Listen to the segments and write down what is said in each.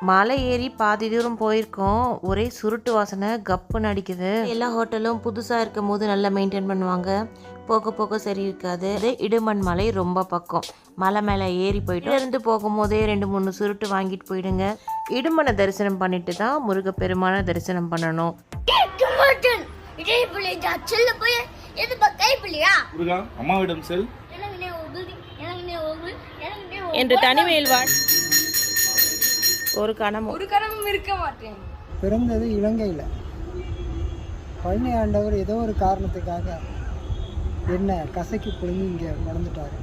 மலை ஏறி பாதி தூரம் போயிருக்கோம். ஒரே சுருட்டு வாசனை கப்புன்னு அடிக்குது. எல்லா ஹோட்டலும் புதுசாக இருக்கும் போது நல்லா மெயின்டைன் பண்ணுவாங்க. போக போக சரி இருக்காது. இடுமன் மலை ரொம்ப பக்கம். மலை மேலே ஏறி போயிட்டு இருந்து போகும்போதே 2-3 சுருட்டு வாங்கிட்டு போயிடுங்க. இடுமனை தரிசனம் பண்ணிட்டு தான் முருகப்பெருமான தரிசனம் பண்ணணும். என்று தனிமையில் ஒரு கணமும் இருக்க மாட்டேன். பிறந்தது இலங்கையில். பழனி ஆண்டவர் ஏதோ ஒரு காரணத்துக்காக என்ன கசக்கி புழுங்கி இங்கே வளர்ந்துட்டாரு.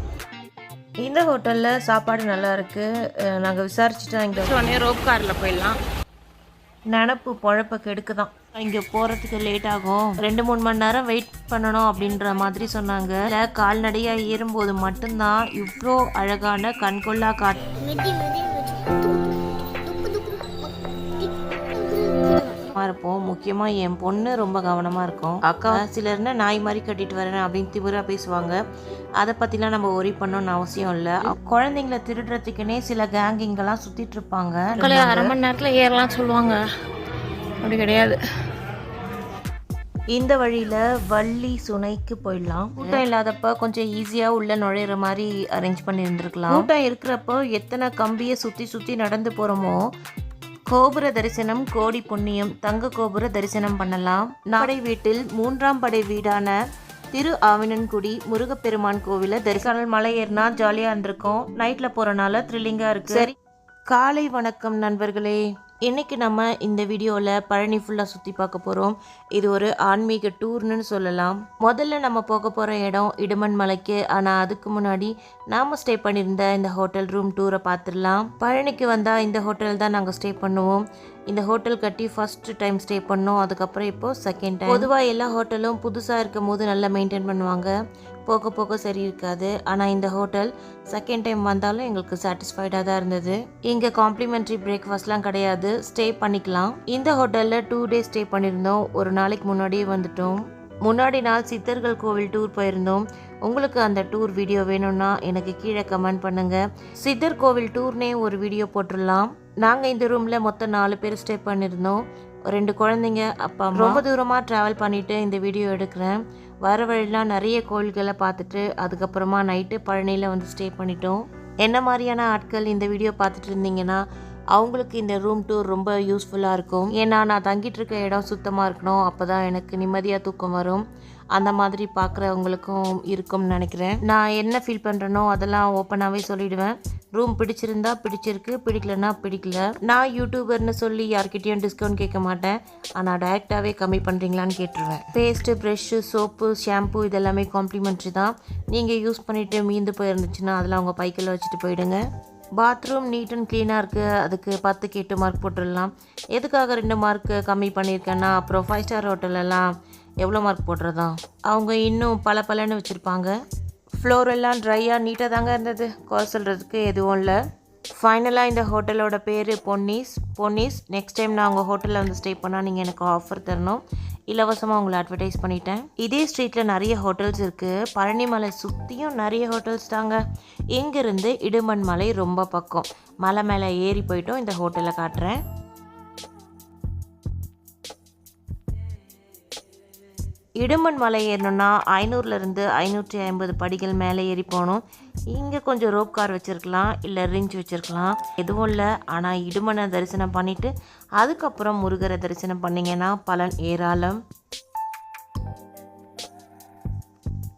இந்த ஹோட்டலில் சாப்பாடு நல்லா இருக்குது. நாங்கள் விசாரிச்சுட்டோம். இங்கே உடனே ரோப் காரில் போயிடலாம். நினப்பு பொழப்ப கெடுக்கு தான். இங்கே போகிறதுக்கு லேட் ஆகும். 2-3 மணி நேரம் வெயிட் பண்ணணும் அப்படின்ற மாதிரி சொன்னாங்க. இல்லை கால்நடையாக ஏறும்போது மட்டும்தான் இவ்வளோ அழகான கண்கொள்ளா இருப்போம். முக்கியமாக என் பொண்ணு ரொம்ப கவனமாக இருக்கும். அக்கா சிலர்னா நாய் மாதிரி கட்டிட்டு வரேன் அப்படின்னு திமிரா பேசுவாங்க. அதை பற்றிலாம் நம்ம ஒரி பண்ணணும்னு அவசியம் இல்லை. குழந்தைங்களை திருடுறதுக்குன்னே சில கேங்கிங்கெல்லாம் சுற்றிட்டு இருப்பாங்க. 1/2 மணி நேரத்தில் ஏறலாம் சொல்லுவாங்க. அப்படி கிடையாது. இந்த வழியில் வள்ளி சுனைக்கு போயிடலாம். கூட்டம் இல்லாதப்ப கொஞ்சம் ஈஸியாக உள்ள நுழையிற மாதிரி அரேஞ்ச் பண்ணி இருந்திருக்கலாம். கூட்டம் இருக்கிறப்போ எத்தனை கம்பியை சுற்றி சுற்றி நடந்து போகிறோமோ. கோபுர தரிசனம் கோடி புண்ணியம். தங்க கோபுர தரிசனம் பண்ணலாம். படை வீட்டில் 3ஆம் படை வீடான திரு ஆவினன்குடி முருகப்பெருமான் கோவில தரிசனம். மலை ஏறினா ஜாலியாக இருந்திருக்கும். நைட்டில் போகிறனால த்ரில்லிங்காக இருக்குது. சரி, காலை வணக்கம் நண்பர்களே. இன்றைக்கி நம்ம இந்த வீடியோவில் பழனி ஃபுல்லாக சுற்றி பார்க்க போகிறோம். இது ஒரு ஆன்மீக டூர்னு சொல்லலாம். முதல்ல நம்ம போக போகிற இடம் இடுமன் மலைக்கு. ஆனால் அதுக்கு முன்னாடி நாம் ஸ்டே பண்ணியிருந்த இந்த ஹோட்டல் ரூம் டூரை பார்த்துடலாம். பழனிக்கு வந்தால் இந்த ஹோட்டல் தான் நாங்கள் ஸ்டே பண்ணுவோம். இந்த ஹோட்டல் கட்டி ஃபஸ்ட்டு டைம் ஸ்டே பண்ணோம். அதுக்கப்புறம் இப்போது செகண்ட் டைம். பொதுவாக எல்லா ஹோட்டலும் புதுசாக இருக்கும் போது நல்லா மெயின்டைன் பண்ணுவாங்க. போக போக சரி இருக்காது. ஆனால் இந்த ஹோட்டல் செகண்ட் டைம் வந்தாலும் எங்களுக்கு சாட்டிஸ்ஃபைடாக தான் இருந்தது. இங்கே காம்ப்ளிமெண்ட்ரி பிரேக்ஃபாஸ்ட்லாம் கிடையாது, ஸ்டே பண்ணிக்கலாம். இந்த ஹோட்டலில் 2 days ஸ்டே பண்ணியிருந்தோம். ஒரு நாளைக்கு முன்னாடியே வந்துட்டோம். முன்னாடி நாள் சித்தர்கள் கோவில் டூர் போயிருந்தோம். உங்களுக்கு அந்த டூர் வீடியோ வேணும்னா எனக்கு கீழே கமெண்ட் பண்ணுங்கள். சித்தர் கோவில் டூர்னே ஒரு வீடியோ போட்டுடலாம். நாங்கள் இந்த ரூமில் மொத்தம் 4 பேர் ஸ்டே பண்ணியிருந்தோம். 2 குழந்தைங்க, அப்பா அம்மா. ரொம்ப தூரமாக ட்ராவல் பண்ணிவிட்டு இந்த வீடியோ எடுக்கிறேன். வர வழிலாம் நிறைய கோயில்களை பார்த்துட்டு அதுக்கப்புறமா நைட்டு பழனியில் வந்து ஸ்டே பண்ணிட்டோம். என்ன மாதிரியான ஆட்கள் இந்த வீடியோ பார்த்துட்டு இருந்தீங்கன்னா அவங்களுக்கு இந்த ரூம் டூர் ரொம்ப யூஸ்ஃபுல்லாக இருக்கும். ஏன்னா நான் தங்கிட்டு இருக்க இடம் சுத்தமாக இருக்கணும். அப்போ தான் எனக்கு நிம்மதியாக தூக்கம் வரும். அந்த மாதிரி பார்க்குறவங்களுக்கும் இருக்கும்னு நினைக்கிறேன். நான் என்ன ஃபீல் பண்ணுறேனோ அதெல்லாம் ஓப்பனாகவே சொல்லிவிடுவேன். ரூம் பிடிச்சிருந்தா பிடிச்சிருக்கு, பிடிக்கலன்னா பிடிக்கல. நான் யூடியூபர்னு சொல்லி யார்கிட்டையும் டிஸ்கவுண்ட் கேட்க மாட்டேன். ஆனால் டைரெக்டாகவே கம்மி பண்ணுறீங்களான்னு கேட்டுருவேன். பேஸ்ட்டு, ப்ரெஷ்ஷு, சோப்பு, ஷாம்பு இதெல்லாமே காம்ப்ளிமெண்ட்ரி தான். நீங்கள் யூஸ் பண்ணிவிட்டு மீந்து போயிருந்துச்சுன்னா அதெல்லாம் உங்கள் பைக்கில் வச்சுட்டு போயிடுங்க. பாத்ரூம் நீட் அண்ட் க்ளீனாக இருக்குது. அதுக்கு 10க்கு 8 மார்க் போட்டுடலாம். எதுக்காக 2 மார்க்கு கம்மி பண்ணியிருக்கேன்னா அப்புறம் 5 ஸ்டார் ஹோட்டலெல்லாம் எவ்வளோ மார்க் போடுறதா? அவங்க இன்னும் பலன்னு வச்சுருப்பாங்க. ஃப்ளோர் எல்லாம் ட்ரையாக நீட்டாக தாங்க இருந்தது. குறை சொல்கிறதுக்கு எதுவும் இல்லை. ஃபைனலாக இந்த ஹோட்டலோட பேர் பொன்னிஸ். நெக்ஸ்ட் டைம் நான் உங்கள் ஹோட்டலில் வந்து ஸ்டே பண்ணால் நீங்கள் எனக்கு ஆஃபர் தரணும். இலவசமாக உங்களை அட்வர்டைஸ் பண்ணிட்டேன். இதே ஸ்ட்ரீட்டில் நிறைய ஹோட்டல்ஸ் இருக்குது. பழனி மலை சுற்றியும் நிறைய ஹோட்டல்ஸ் தாங்க. இங்கேருந்து இடுமன் மலை ரொம்ப பக்கம். மலை மேலே ஏறி போயிட்டோம். இந்த ஹோட்டலை காட்டுறேன். இடுமன் மலை ஏறணுன்னா 500லேருந்து 550 படிகள் மேலே ஏறி போகணும். இங்கே கொஞ்சம் ரோப் கார் வச்சுருக்கலாம், இல்லை ரிஞ்ச் வச்சுருக்கலாம். எதுவும் இல்லை. ஆனால் இடுமனை தரிசனம் பண்ணிவிட்டு அதுக்கப்புறம் முருகரை தரிசனம் பண்ணிங்கன்னா பலன் ஏராளம்.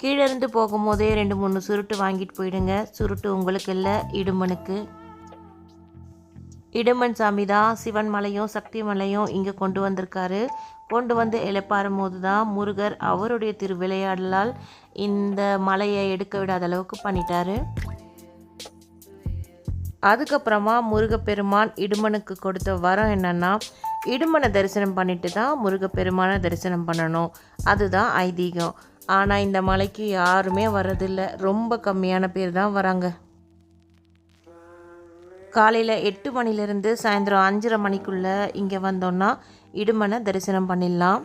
கீழே இருந்து போகும்போதே 2-3 சுருட்டு வாங்கிட்டு போயிடுங்க. சுருட்டு உங்களுக்கு இல்லை, இடுமனுக்கு. இடுமன் சாமி தான் சிவன் மலையும் சக்தி மலையும் இங்கே கொண்டு வந்திருக்காரு. கொண்டு வந்து எழுப்பாரும் போது தான் முருகர் அவருடைய திருவிளையாடலால் இந்த மலையை எடுக்க விடாத அளவுக்கு பண்ணிட்டாரு. அதுக்கப்புறமா முருகப்பெருமான் இடுமனுக்கு கொடுத்த வரம் என்னன்னா, இடுமனை தரிசனம் பண்ணிட்டு தான் முருகப்பெருமானை தரிசனம் பண்ணணும். அதுதான் ஐதீகம். ஆனால் இந்த மலைக்கு யாருமே வர்றதில்லை. ரொம்ப கம்மியான பேர் தான் வராங்க. காலையில் 8 மணிலேருந்து சாயந்தரம் 5:30 மணிக்குள்ளே இங்கே வந்தோன்னா இடுமனை தரிசனம் பண்ணிடலாம்.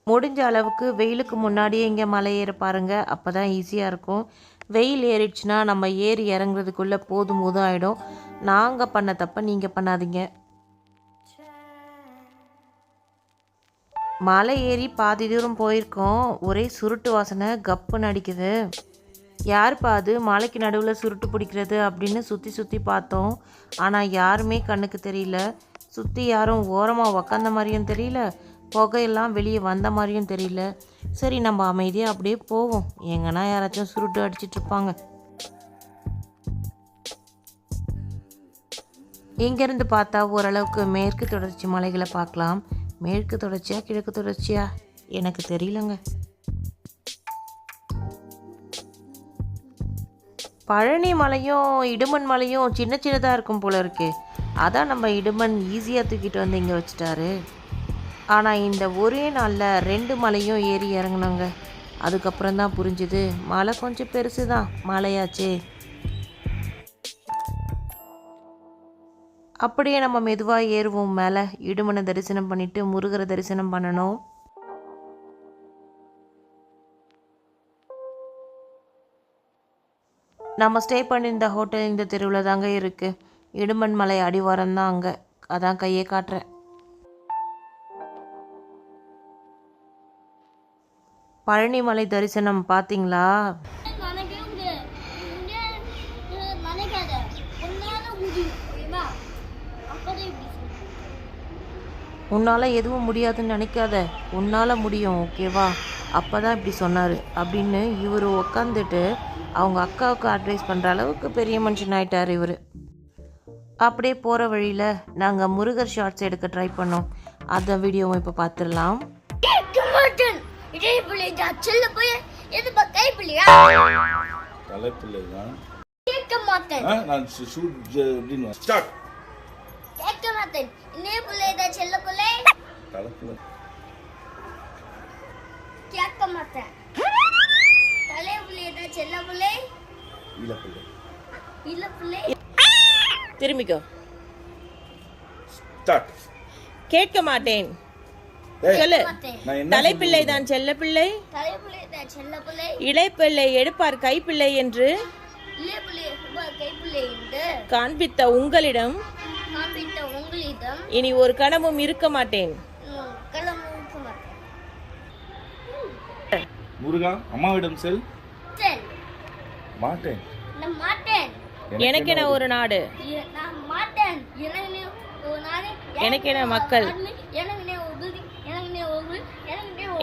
முடிஞ்ச அளவுக்கு வெயிலுக்கு முன்னாடியே இங்கே மலை ஏற பாருங்கள். அப்போ தான் ஈஸியாக இருக்கும். வெயில் ஏறிடுச்சுன்னா நம்ம ஏறி இறங்குறதுக்குள்ளே போதும் ஆகிடும். நாங்கள் பண்ண தப்ப நீங்கள் பண்ணாதீங்க. மலை ஏறி பாதி தூரம் போயிருக்கோம். ஒரே சுருட்டு வாசனை கப்புன்னு அடிக்குது. யாருப்பா அது மலைக்கு நடுவில் சுருட்டு பிடிக்கிறது அப்படின்னு சுற்றி பார்த்தோம். ஆனால் யாருமே கண்ணுக்கு தெரியல. சுற்றி யாரும் ஓரமாக உக்காந்த மாதிரியும் தெரியல, புகையெல்லாம் வெளியே வந்த மாதிரியும் தெரியல. சரி, நம்ம அமைதியாக அப்படியே போவோம். எங்கன்னா யாராச்சும் சுருட்டு அடிச்சிட்ருப்பாங்க. இங்கேருந்து பார்த்தா ஓரளவுக்கு மேற்கு தொடர்ச்சி மலைகளை பார்க்கலாம். மேற்கு தொடர்ச்சியா கிழக்கு தொடர்ச்சியா எனக்கு தெரியலங்க. பழனி மலையும் இடுமன் மலையும் சின்ன சின்னதாக இருக்கும் போல இருக்கு. அதான் நம்ம இடுமன் ஈஸியாக தூக்கிட்டு வந்து இங்கே வச்சுட்டாரு. ஆனால் இந்த ஒரே நாளில் 2 மலையும் ஏறி இறங்கினாங்க. அதுக்கப்புறம் தான் புரிஞ்சுது, மலை கொஞ்சம் பெருசு தான், மலையாச்சே. அப்படியே நம்ம மெதுவாக ஏறுவோம் மேலே. இடுமனை தரிசனம் பண்ணிவிட்டு முருகரை தரிசனம் பண்ணணும். நம்ம ஸ்டே பண்ணியிருந்த ஹோட்டல் இந்த தெருவில் தாங்க இருக்குது. இடுமன் மலை அடிவாரம் தான் அங்கே. அதான் கையை காட்டுறேன். பழனி மலை தரிசனம் பார்த்தீங்களா? உன்னால் எதுவும் முடியாதுன்னு நினைக்காத, உன்னால் முடியும், ஓகேவா? அப்போ தான் இப்படி சொன்னார் அப்படின்னு இவர் உக்காந்துட்டு அவங்க அக்காவுக்கு அட்வைஸ் பண்ணுற அளவுக்கு பெரிய மனுஷன் ஆகிட்டார் இவர். அப்படியே போகிற வழியில் நாங்கள் முருகர் ஷார்ட்ஸ் எடுக்க ட்ரை பண்ணோம். அந்த வீடியோவும் இப்போ பார்த்துடலாம். திரும்பிக்கோ. கேட்க மாட்டேன். சொல்லு. தலைப்பிள்ளை தான் செல்ல பிள்ளை, இளைப்பிள்ளை எடுப்பார் கைப்பிள்ளை என்று காண்பித்த உங்களிடம் இனி ஒரு கணமும் இருக்க மாட்டேன். முருகா, அம்மாவிடம் செல். மாட்டேன். எனக்கென ஒரு நாடு, எனக்கென மக்கள்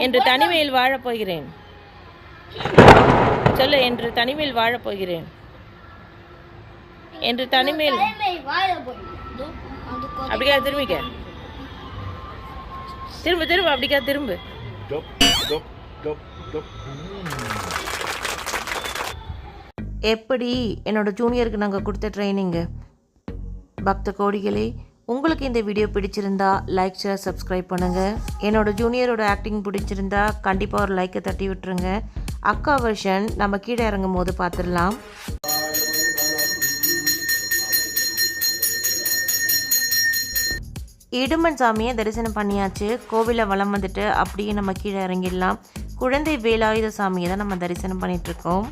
என்று தனிமையில் வாழப் போகிறேன். சொல்லு. என்று தனிமையில் வாழப் போகிறேன். என்று தனிமையில். அப்படிக்கா திரும்பிக்க. திரும்ப அப்படிக்கா திரும்ப. எப்படி என்னோட ஜூனியருக்கு நாங்கள் கொடுத்த ட்ரைனிங்கு. பக்த கோடிகளே, உங்களுக்கு இந்த வீடியோ பிடிச்சிருந்தா லைக், ஷேர், சப்ஸ்கிரைப் பண்ணுங்கள். என்னோட ஜூனியரோட ஆக்டிங் பிடிச்சிருந்தா கண்டிப்பாக ஒரு லைக்கை தட்டி விட்டுருங்க. அக்கா வெர்ஷன் நம்ம கீழே இறங்கும் போது பார்த்துடலாம். இடுமன் சாமியை தரிசனம் பண்ணியாச்சு. கோவிலை வலம் வந்துட்டு அப்படியே நம்ம கீழே இறங்கிடலாம். குழந்தை வேலாயுத சாமியை தான் நம்ம தரிசனம் பண்ணிகிட்ருக்கோம்.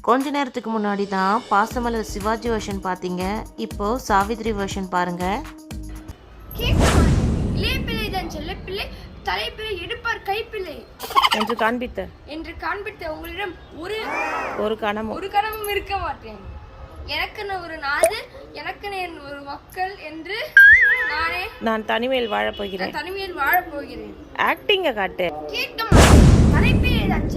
கொஞ்ச நேரத்துக்கு முன்னாடி தான் பாசமலர் சிவாஜி வெர்ஷன் பார்த்தீங்க. இப்போ சாவித்ரி வெர்ஷன் பாருங்க. என்று காண்பித்த உங்களிடம் ஒரு கணமும் இருக்க மாட்டேன். எனக்குன்னு ஒரு நாடு, எனக்குன்னு ஒரு மக்கள் என்று நான் தனிமையில் வாழப் போகிறேன். ஆக்டிங்க காட்டு. கேட்க மாட்டேன். தலைப்பிள்ளை தான்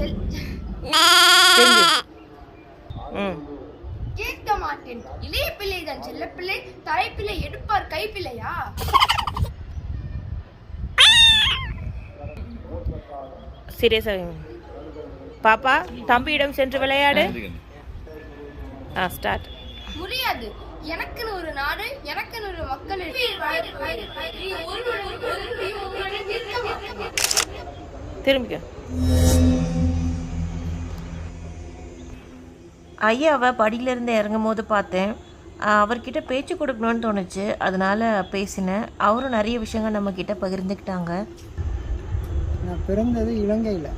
கேட்க மாட்டேன். இளைய பிள்ளை தான் செல்ல பிள்ளை, தலைப்பிள்ளை எடுப்பார் கைப்பிள்ளையா? சீரியஸா பாப்பா, தம்பியிடம் சென்று விளையாடு. ஸ்டார்ட். முடியாது. எனக்குன்னு ஒரு நாடு, எனக்குன்னு ஒரு மக்கள். திரும்பிக்க. ஐயாவை படியிலேருந்து இறங்கும் போது பார்த்தேன். அவர்கிட்ட பேச்சு கொடுக்கணும்னு தோணுச்சு, அதனால் பேசினேன். அவரும் நிறைய விஷயங்கள் நம்மக்கிட்ட பகிர்ந்துக்கிட்டாங்க. நான் பிறந்தது இலங்கையில்.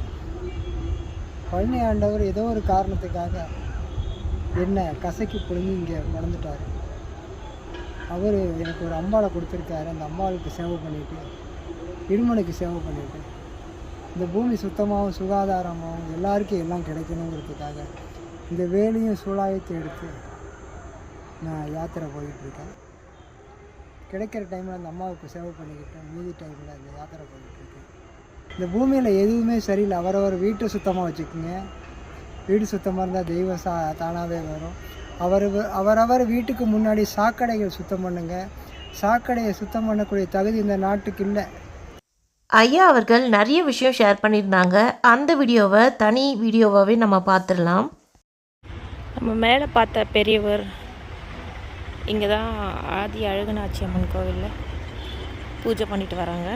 பழனி ஆண்டவர் ஏதோ ஒரு காரணத்துக்காக என்ன கசக்கி பிடுங்கி இங்கே நடந்துட்டார். அவர் எனக்கு ஒரு அம்பாவை கொடுத்துருக்காரு. அந்த அம்பாளுக்கு சேவை பண்ணிவிட்டு, இருமனுக்கு சேவை பண்ணிவிட்டு, இந்த பூமி சுத்தமாகவும் சுகாதாரமாகவும் எல்லாருக்கும் எல்லாம் கிடைக்கணுங்கிறதுக்காக இந்த வேலையும் சூழாயத்தை எடுத்து நான் யாத்திரை போயிட்டுருக்கேன். கிடைக்கிற டைமில் அந்த அம்மாவுக்கு சேவை பண்ணிக்கிட்டேன். மீதி டைமில் அந்த யாத்திரை போயிட்டுருக்கேன். இந்த பூமியில் எதுவுமே சரியில்லை. அவரவர் வீட்டை சுத்தமாக வச்சுக்கோங்க. வீடு சுத்தமாக இருந்தால் தெய்வம் தானாகவே வரும். அவரவர் வீட்டுக்கு முன்னாடி சாக்கடைகள் சுத்தம் பண்ணுங்க. சாக்கடையை சுத்தம் பண்ணக்கூடிய தகுதி இந்த நாட்டுக்கு இல்லை. ஐயா அவர்கள் நிறைய விஷயம் ஷேர் பண்ணியிருந்தாங்க. அந்த வீடியோவை தனி வீடியோவாகவே நம்ம பார்த்துடலாம். நம்ம மேலே பார்த்த பெரியவர் இங்கே தான் ஆதி அழகனாச்சி அம்மன் கோவிலில் பூஜை பண்ணிட்டு வராங்க.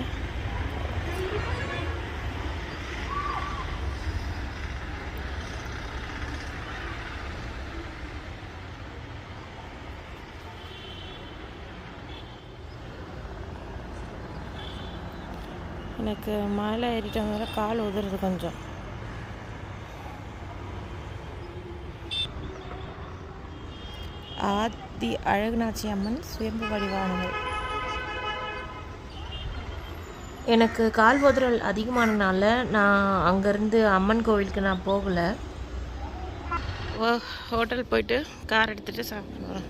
எனக்கு மலை ஏறிட்டு வந்தால கால் உதுறது கொஞ்சம். ஆதி அழகனாச்சி அம்மன் சுயம்பு வடிவானவள். எனக்கு கால் உதறல் அதிகமானனால நான் அங்கேருந்து அம்மன் கோவிலுக்கு நான் போகலை. ஹோட்டல் போயிட்டு கார் எடுத்துகிட்டு சாப்பிடுவோம்.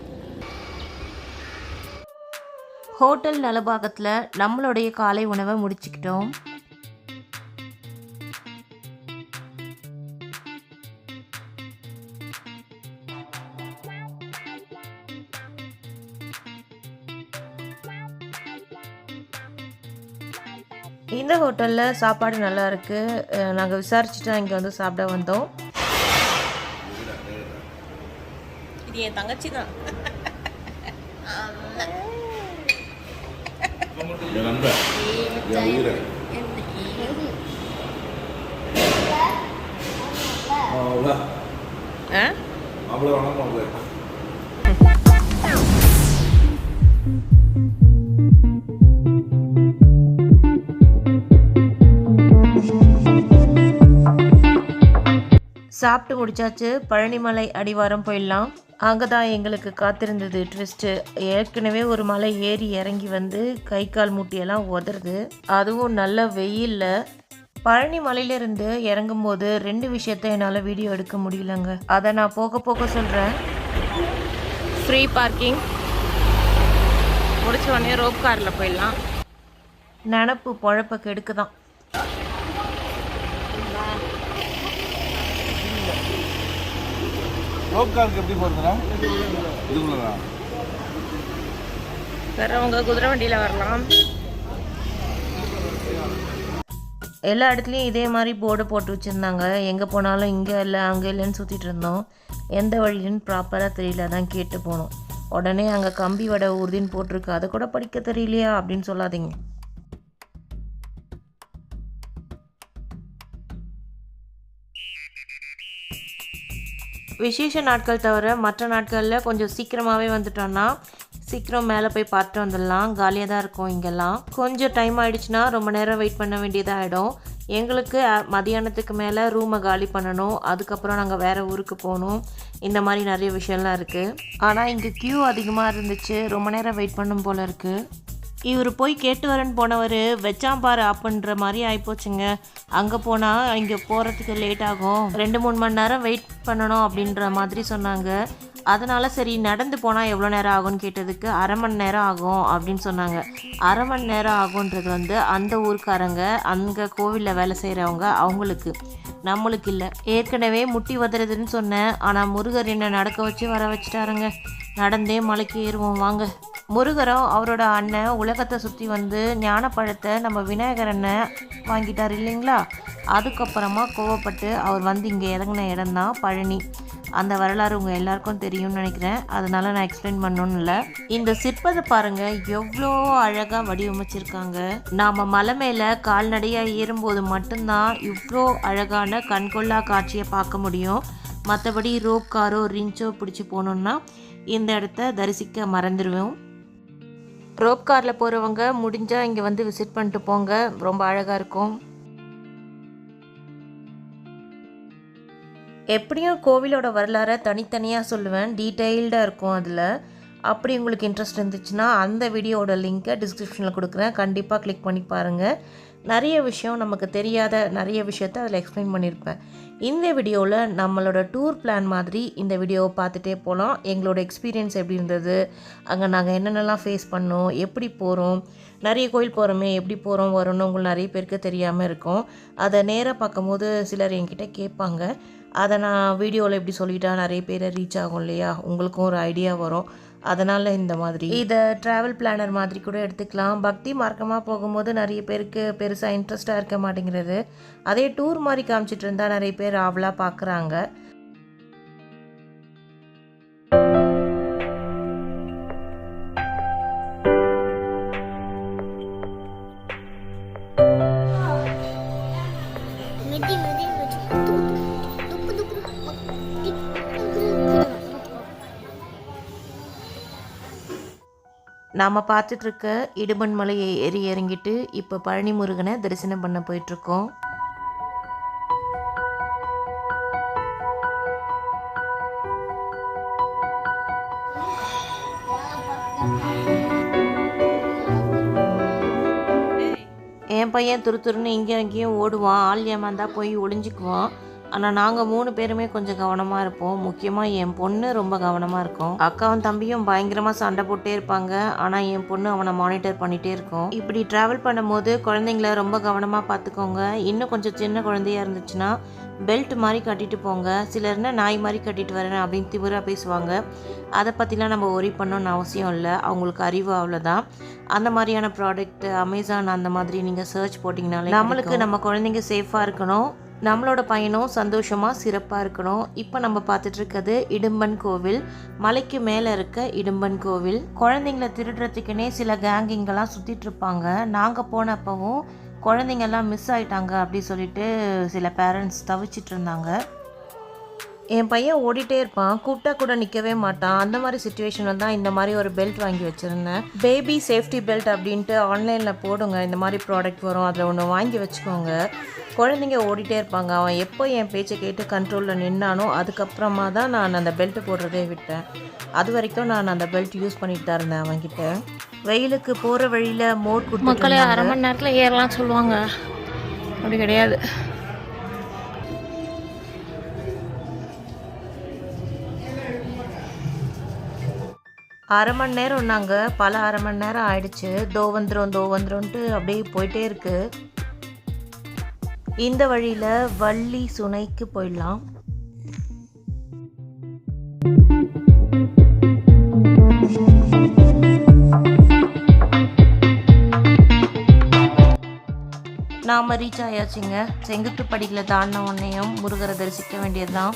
ஹோட்டல் நலபாகத்தில் நம்மளுடைய காலை உணவை முடிச்சுக்கிட்டோம். இந்த ஹோட்டலில் சாப்பாடு நல்லா இருக்குது. நாங்கள் விசாரிச்சுட்டு இங்கே வந்து சாப்பிட வந்தோம். இது என் தங்கச்சி தான். சாப்பிட்டு முடிச்சாச்சு. பழனிமலை அடிவாரம் போயிடலாம். அங்கே தான் எங்களுக்கு காத்திருந்தது ட்விஸ்ட்டு. ஏற்கனவே ஒரு மலை ஏறி இறங்கி வந்து கை கால் மூட்டியெல்லாம் உதறது. அதுவும் நல்ல வெயிலில். பழனி மலையிலேருந்து இறங்கும்போது 2 விஷயத்த என்னால் வீடியோ எடுக்க முடியலங்க. அதை நான் போக போக சொல்கிறேன். ஃப்ரீ பார்க்கிங் முடிச்ச உடனே ரோப் காரில் போயிடலாம். நினப்பு பொழப்ப கெடுக்கு தான். ரோப் காருக்கு எப்படி போகிறதுனா இதுக்குள்ளதான் வரவங்க குதிரை வண்டியில் வரலாம். எல்லா இடத்துலையும் இதே மாதிரி போர்டு போட்டு வச்சுருந்தாங்க. எங்கே போனாலும் இங்கே இல்லை அங்கே இல்லைன்னு சுற்றிட்டு இருந்தோம். எந்த வழின்னு ப்ராப்பராக தெரியல, தான் கேட்டு போனோம். உடனே அங்கே கம்பி வடை ஊர்தின்னு போட்டிருக்கு, அதை கூட படிக்க தெரியலையா அப்படின்னு சொல்லாதீங்க. விசேஷ நாட்கள் தவிர மற்ற நாட்களில் கொஞ்சம் சீக்கிரமாகவே வந்துட்டோன்னா சீக்கிரம் மேலே போய் பார்த்துட்டு வந்துடலாம். காலியாக தான் இருக்கும் இங்கெல்லாம். கொஞ்சம் டைம் ஆகிடுச்சுன்னா ரொம்ப நேரம் வெயிட் பண்ண வேண்டியதாகிடும். எங்களுக்கு மதியானத்துக்கு மேலே ரூமை காலி பண்ணணும். அதுக்கப்புறம் நாங்கள் வேறு ஊருக்கு போகணும். இந்த மாதிரி நிறைய விஷயம்லாம் இருக்குது. ஆனால் இங்கே க்யூ அதிகமாக இருந்துச்சு. ரொம்ப நேரம் வெயிட் பண்ணும் போல் இருக்குது. இவர் போய் கேட்டு வரேன்னு போனவர் வச்சாம்பாரு அப்படின்ற மாதிரி ஆகிப்போச்சுங்க. அங்கே போனால் இங்கே போகிறதுக்கு லேட் ஆகும், 2-3 மணி நேரம் வெயிட் பண்ணணும் அப்படின்ற மாதிரி சொன்னாங்க. அதனால் சரி நடந்து போனால் எவ்வளோ நேரம் ஆகும்னு கேட்டதுக்கு 1/2 மணி நேரம் ஆகும் அப்படின்னு சொன்னாங்க. 1/2 மணி நேரம் ஆகுன்றது வந்து அந்த ஊருக்காரங்க, அங்கே கோவிலில் வேலை செய்கிறவங்க, அவங்களுக்கு, நம்மளுக்கு இல்லை. ஏற்கனவே முட்டி உதறதுன்னு சொன்னேன். ஆனால் முருகர் என்ன நடக்க வச்சு வர வச்சுட்டாருங்க. நடந்தே மலைக்கு ஏறுவோம் வாங்க. முருகரும் அவரோட அண்ணன் உலகத்தை சுற்றி வந்து ஞானப்பழத்தை நம்ம விநாயகர் அண்ணன் வாங்கிட்டார் இல்லைங்களா. அதுக்கப்புறமா கோவப்பட்டு அவர் வந்து இங்கே இறங்கின இடம்தான் பழனி. அந்த வரலாறு உங்கள் எல்லாருக்கும் தெரியும்னு நினைக்கிறேன். அதனால நான் எக்ஸ்பிளைன் பண்ணணும்னு இல்லை. இந்த சிற்பத்தை பாருங்கள், எவ்வளோ அழகாக வடிவமைச்சிருக்காங்க. நாம் மலை மேலே கால்நடையாக ஏறும்போது மட்டும்தான் இவ்வளோ அழகான கண்கொள்ளா காட்சியை பார்க்க முடியும். மற்றபடி ரோப் காரோ ரிஞ்சோ பிடிச்சி போனோம்னா இந்த இடத்த தரிசிக்க மறந்துடுவோம். ரோப் காரில் போகிறவங்க முடிஞ்சால் இங்கே வந்து விசிட் பண்ணிட்டு போங்க, ரொம்ப அழகாக இருக்கும். எப்படியும் கோவிலோட வரலாறை தனித்தனியாக சொல்லுவேன், டீட்டெயில்டாக இருக்கும் அதில். அப்படி உங்களுக்கு இன்ட்ரெஸ்ட் இருந்துச்சுன்னா அந்த வீடியோவோட லிங்க்கை டிஸ்கிரிப்ஷனில் கொடுக்குறேன், கண்டிப்பாக கிளிக் பண்ணி பாருங்கள். நிறைய விஷயம் நமக்கு தெரியாத நிறைய விஷயத்த அதில் எக்ஸ்பிளைன் பண்ணியிருப்பேன். இந்த வீடியோவில் நம்மளோட டூர் பிளான் மாதிரி இந்த வீடியோவை பார்த்துட்டே போகலாம். எங்களோட எக்ஸ்பீரியன்ஸ் எப்படி இருந்தது, அங்கே நாங்கள் என்னென்னலாம் ஃபேஸ் பண்ணோம், எப்படி போகிறோம், நிறைய கோயில் போகிறோமே, எப்படி போகிறோம் வரோன்னு உங்களுக்கு நிறைய பேருக்கு தெரியாமல் இருக்கும். அதை நேராக பார்க்கும்போது சிலர் என்கிட்ட கேட்பாங்க. அதை நான் வீடியோவில் எப்படி சொல்லிட்டா நிறைய பேரை ரீச் ஆகும் இல்லையா, உங்களுக்கும் ஒரு ஐடியா வரும். அதனால் இந்த மாதிரி இதை ட்ராவல் பிளானர் மாதிரி கூட எடுத்துக்கலாம். பக்தி மார்க்கமாக போகும்போது நிறைய பேருக்கு பெருசாக இன்ட்ரெஸ்டாக இருக்க மாட்டேங்கிறது. அதே டூர் மாதிரி காமிச்சிட்டு இருந்தால் நிறைய பேர் ஆவலாக பார்க்குறாங்க. நாம் பார்த்துட்ருக்க இடுமன் மலையை ஏறி இறங்கிட்டு இப்போ பழனி முருகனை தரிசனம் பண்ண போயிட்டுருக்கோம். என் பையன் துருத்துருன்னு இங்கே அங்கேயும் ஓடுவான், ஆள் ஏமாந்தா போய் ஒளிஞ்சிக்குவான். ஆனால் நாங்கள் 3 பேருமே கொஞ்சம் கவனமாக இருப்போம். முக்கியமாக என் பொண்ணு ரொம்ப கவனமாக இருக்கும். அக்காவும் தம்பியும் பயங்கரமாக சண்டை போட்டே இருப்பாங்க. ஆனால் என் பொண்ணு அவனை மானிட்டர் பண்ணிகிட்டே இருக்கும். இப்படி ட்ராவல் பண்ணும்போது குழந்தைங்கள ரொம்ப கவனமாக பார்த்துக்கோங்க. இன்னும் கொஞ்சம் சின்ன குழந்தையாக இருந்துச்சுன்னா பெல்ட் மாதிரி கட்டிட்டு போங்க. சிலர்னா நாய் மாதிரி கட்டிட்டு வரேன் அப்படின்னு திமிராக பேசுவாங்க. அதை பற்றிலாம் நம்ம ஒரி பண்ணணும்னு அவசியம் இல்லை, அவங்களுக்கு அறிவு அவ்வளோதான். அந்த மாதிரியான ப்ராடக்ட் அமேசான் அந்த மாதிரி நீங்கள் சர்ச் போட்டிங்கனாலே நம்மளுக்கு நம்ம குழந்தைங்க சேஃபாக இருக்கணும், நம்மளோட பயணம் சந்தோஷமாக சிறப்பாக இருக்கணும். இப்போ நம்ம பார்த்துட்ருக்கிறது இடும்பன் கோவில், மலைக்கு மேலே இருக்க இடும்பன் கோவில். குழந்தைங்கள திருடுறதுக்குன்னே சில கேங்கிங்கெல்லாம் சுற்றிட்டுருப்பாங்க. நாங்கள் போனப்பவும் குழந்தைங்கெல்லாம் மிஸ் ஆகிட்டாங்க அப்படி சொல்லிட்டு சில பேரண்ட்ஸ் தவிச்சிட்டு இருந்தாங்க. என் பையன் ஓடிட்டே இருப்பான், கூப்பிட்டா கூட நிற்கவே மாட்டான். அந்த மாதிரி சுச்சுவேஷனில் தான் இந்த மாதிரி ஒரு பெல்ட் வாங்கி வச்சுருந்தேன். பேபி சேஃப்டி பெல்ட் அப்படின்ட்டு ஆன்லைனில் போடுங்க, இந்த மாதிரி ப்ராடக்ட் வரும், அதில் ஒன்று வாங்கி வச்சுக்கோங்க. குழந்தைங்க ஓடிட்டே இருப்பாங்க. அவன் எப்போ என் பேச்சை கேட்டு கண்ட்ரோலில் நின்னானோ அதுக்கப்புறமா தான் நான் அந்த பெல்ட்டு போடுறதே விட்டேன். அது வரைக்கும் நான் அந்த பெல்ட் யூஸ் பண்ணிட்டு தான் இருந்தேன் அவன்கிட்ட. வெயிலுக்கு போகிற வழியில் மோர் கொடுத்து மக்களே 1/2 மணி நேரத்தில் ஏறலாம் சொல்லுவாங்க, அப்படி கிடையாது. அரை மணி நேரம் நாங்கள் பல 1/2 மணி நேரம் ஆயிடுச்சு. தோ வந்துரும்ன்ட்டு அப்படியே போயிட்டே இருக்கு. இந்த வழியில் வள்ளி சுனைக்கு போயிடலாம். நாம் ரீச் ஆயாச்சுங்க. செங்குத்து படியில் தாண்டின உடனேயும் முருகரை தரிசிக்க வேண்டியது தான்.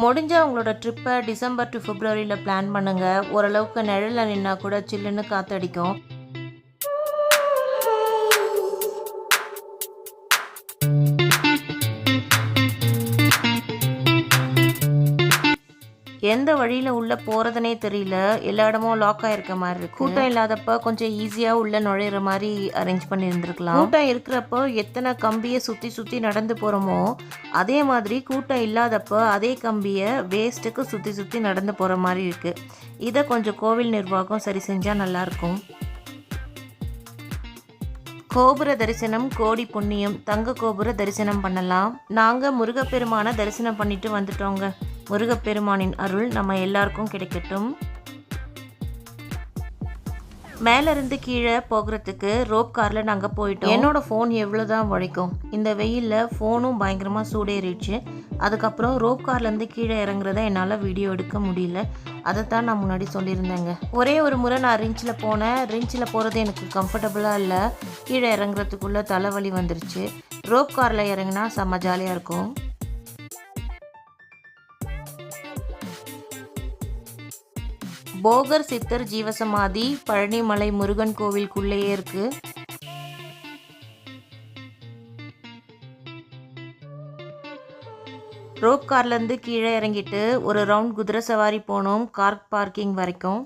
முடிஞ்சால் உங்களோட ட்ரிப்பை டிசம்பர் டு பிப்ரவரியில் பிளான் பண்ணுங்கள். ஓரளவுக்கு நிழலில் நின்னா கூட சில்லுன்னு காற்றடிக்கும். எந்த வழியில் உள்ளே போகிறதுனே தெரியல, எல்லா இடமும் லாக் ஆகிருக்க மாதிரி இருக்கு. கூட்டம் இல்லாதப்ப கொஞ்சம் ஈஸியாக உள்ளே நுழையிற மாதிரி அரேஞ்ச் பண்ணியிருந்துருக்கலாம். கூட்டம் இருக்கிறப்போ எத்தனை கம்பியை சுற்றி சுற்றி நடந்து போகிறோமோ அதே மாதிரி கூட்டம் இல்லாதப்போ அதே கம்பியை வேஸ்ட்டுக்கு சுற்றி சுற்றி நடந்து போகிற மாதிரி இருக்குது. இதை கொஞ்சம் கோவில் நிர்வாகம் சரி செஞ்சால் நல்லாயிருக்கும். கோபுர தரிசனம் கோடி புண்ணியம். தங்க கோபுர தரிசனம் பண்ணலாம். நாங்கள் முருகப்பெருமானை தரிசனம் பண்ணிட்டு வந்துட்டோங்க. முருகப்பெருமானின் அருள் நம்ம எல்லாருக்கும் கிடைக்கட்டும். மேலேருந்து கீழே போகிறதுக்கு ரோப் காரில் நாங்கள் போயிட்டோம். என்னோட ஃபோன் எவ்வளோ தான் உழைக்கும், இந்த வெயிலில் ஃபோனும் பயங்கரமாக சூடேறிடுச்சு. அதுக்கப்புறம் ரோப் கார்லேருந்து கீழே இறங்குறத என்னால் வீடியோ எடுக்க முடியல. அதைத்தான் நான் முன்னாடி சொல்லியிருந்தேங்க. ஒரே ஒரு முறை நான் ரிஞ்சில் போனேன். ரிஞ்சில் போகிறது எனக்கு கம்ஃபர்டபுளாக இல்லை. கீழே இறங்குறதுக்குள்ளே தலைவலி வந்துருச்சு. ரோப் காரில் இறங்கினா செம்ம ஜாலியாக இருக்கும். போகர் சித்தர் ஜீவசமாதி பழனிமலை முருகன் கோவிலுக்குள்ளேயே இருக்கு. ரோப் கார்லேருந்து கீழே இறங்கிட்டு ஒரு ரவுண்ட் குதிரை சவாரி போனோம் கார் பார்க்கிங் வரைக்கும்.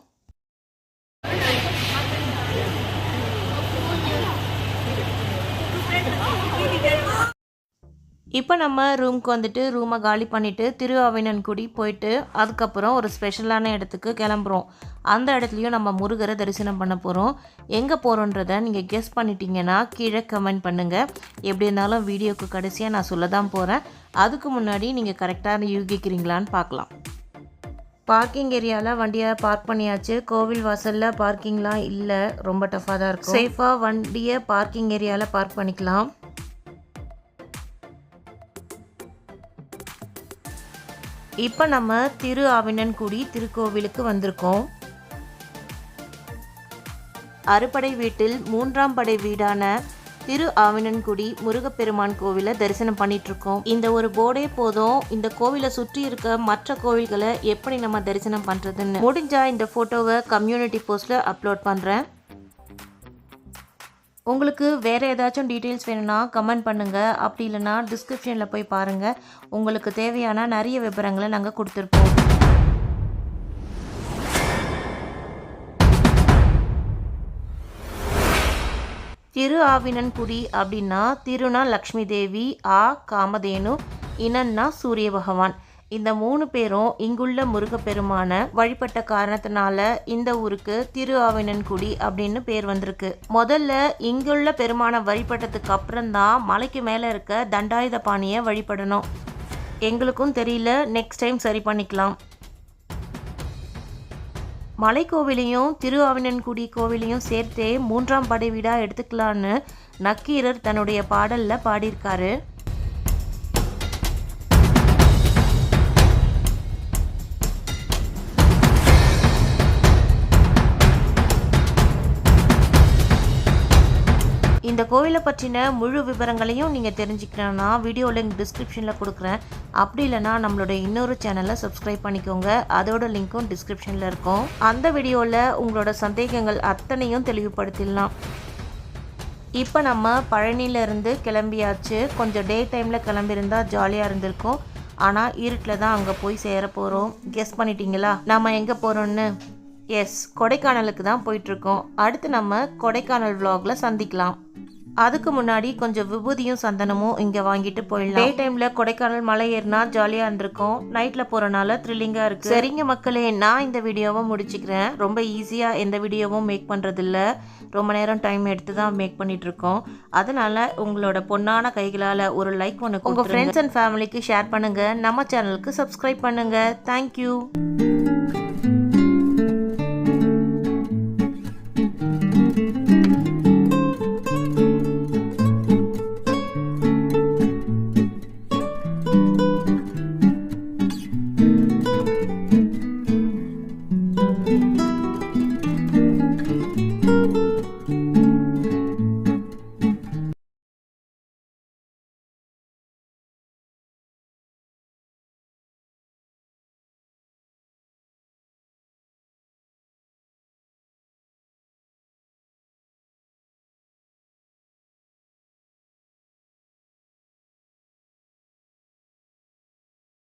இப்போ நம்ம ரூமுக்கு வந்துட்டு ரூமை காலி பண்ணிவிட்டு திருஆவினன்குடி போயிட்டு அதுக்கப்புறம் ஒரு ஸ்பெஷலான இடத்துக்கு கிளம்புறோம். அந்த இடத்துலையும் நம்ம முருகரை தரிசனம் பண்ண போகிறோம். எங்கே போகிறோன்றதை நீங்கள் கெஸ் பண்ணிட்டீங்கன்னா கீழே கமெண்ட் பண்ணுங்கள். எப்படி இருந்தாலும் வீடியோக்கு கடைசியாக நான் சொல்ல தான் போகிறேன். அதுக்கு முன்னாடி நீங்கள் கரெக்டாக யூகிக்கிறீங்களான்னு பார்க்கலாம். பார்க்கிங் ஏரியாவில் வண்டியை பார்க் பண்ணியாச்சு. கோவில் வாசலில் பார்க்கிங்லாம் இல்லை, ரொம்ப டஃப்பாக தான் இருக்கும். சேஃபாக வண்டியை பார்க்கிங் ஏரியாவில் பார்க் பண்ணிக்கலாம். இப்போ நம்ம திருஆவினன்குடி திருக்கோவிலுக்கு வந்திருக்கோம். அறுபடை வீட்டில் 3ஆம் படை வீடான திருஆவினன்குடி முருகப்பெருமான் கோவிலை தரிசனம் பண்ணிட்டு இருக்கோம். இந்த ஒரு போர்டே போதும் இந்த கோவிலை சுற்றி இருக்க மற்ற கோவில்களை எப்படி நம்ம தரிசனம் பண்றதுன்னு. முடிஞ்சா இந்த போட்டோவை கம்யூனிட்டி போஸ்ட்ல அப்லோட் பண்றேன். உங்களுக்கு வேறு ஏதாச்சும் டீட்டெயில்ஸ் வேணும்னா கமெண்ட் பண்ணுங்கள். அப்படி இல்லைன்னா டிஸ்கிரிப்ஷனில் போய் பாருங்கள். உங்களுக்கு தேவையான நிறைய விவரங்களை நாங்கள் கொடுத்துருப்போம். திருஆவினன்குடி அப்படின்னா திருனா லக்ஷ்மி தேவி, காமதேனு, இனன்னா சூரிய பகவான். இந்த 3 பேரும் இங்குள்ள முருகப்பெருமான வழிபட்ட காரணத்தினால இந்த ஊருக்கு திருஆவினன்குடி அப்படின்னு பேர் வந்திருக்கு. முதல்ல இங்குள்ள பெருமானை வழிபட்டதுக்கு அப்புறம்தான் மலைக்கு மேலே இருக்க தண்டாயுதபாணியை வழிபடணும். எங்களுக்கும் தெரியல, நெக்ஸ்ட் டைம் சரி பண்ணிக்கலாம். மலைக்கோவிலையும் திருஆவினன்குடி கோவிலையும் சேர்த்தே 3ஆம் படை வீடாக எடுத்துக்கலான்னு நக்கீரர் தன்னுடைய பாடலில் பாடியிருக்காரு. இந்த கோவிலை பற்றின முழு விவரங்களையும் நீங்கள் தெரிஞ்சுக்கணும்னா வீடியோ லிங்க் டிஸ்கிரிப்ஷனில் கொடுக்குறேன். அப்படி இல்லைனா நம்மளோட இன்னொரு சேனலை சப்ஸ்கிரைப் பண்ணிக்கோங்க. அதோட லிங்க்கும் டிஸ்கிரிப்ஷனில் இருக்கும். அந்த வீடியோவில் உங்களோட சந்தேகங்கள் அத்தனையும் தெளிவுபடுத்திடலாம். இப்போ நம்ம பழனியிலேருந்து கிளம்பியாச்சு. கொஞ்சம் டே டைமில் கிளம்பியிருந்தா ஜாலியாக இருந்திருக்கும். ஆனால் இருட்டில் தான் அங்கே போய் சேர போகிறோம். கெஸ் பண்ணிட்டீங்களா நம்ம எங்கே போகிறோன்னு? எஸ், கொடைக்கானலுக்கு தான் போயிட்டுருக்கோம். அடுத்து நம்ம கொடைக்கானல் vlogல சந்திக்கலாம். அதுக்கு முன்னாடி கொஞ்சம் விபூதியும் சந்தனமும் இங்கே வாங்கிட்டு போயிடலாம். டே டைமில் கொடைக்கானல் மலை ஏறினா ஜாலியாக இருந்திருக்கும். நைட்டில் போகிறனால த்ரில்லிங்காக இருக்குது. சரிங்க மக்களே, நான் இந்த வீடியோவை முடிச்சுக்கிறேன். ரொம்ப ஈஸியாக எந்த வீடியோவும் மேக் பண்ணுறதில்ல. ரொம்ப நேரம் டைம் எடுத்து தான் மேக் பண்ணிகிட்ருக்கோம். அதனால் உங்களோட பொன்னான கைகளால் ஒரு லைக் ஒன்று உங்கள் ஃப்ரெண்ட்ஸ் அண்ட் ஃபேமிலிக்கு ஷேர் பண்ணுங்கள். நம்ம சேனலுக்கு சப்ஸ்கிரைப் பண்ணுங்கள். தேங்க்யூ.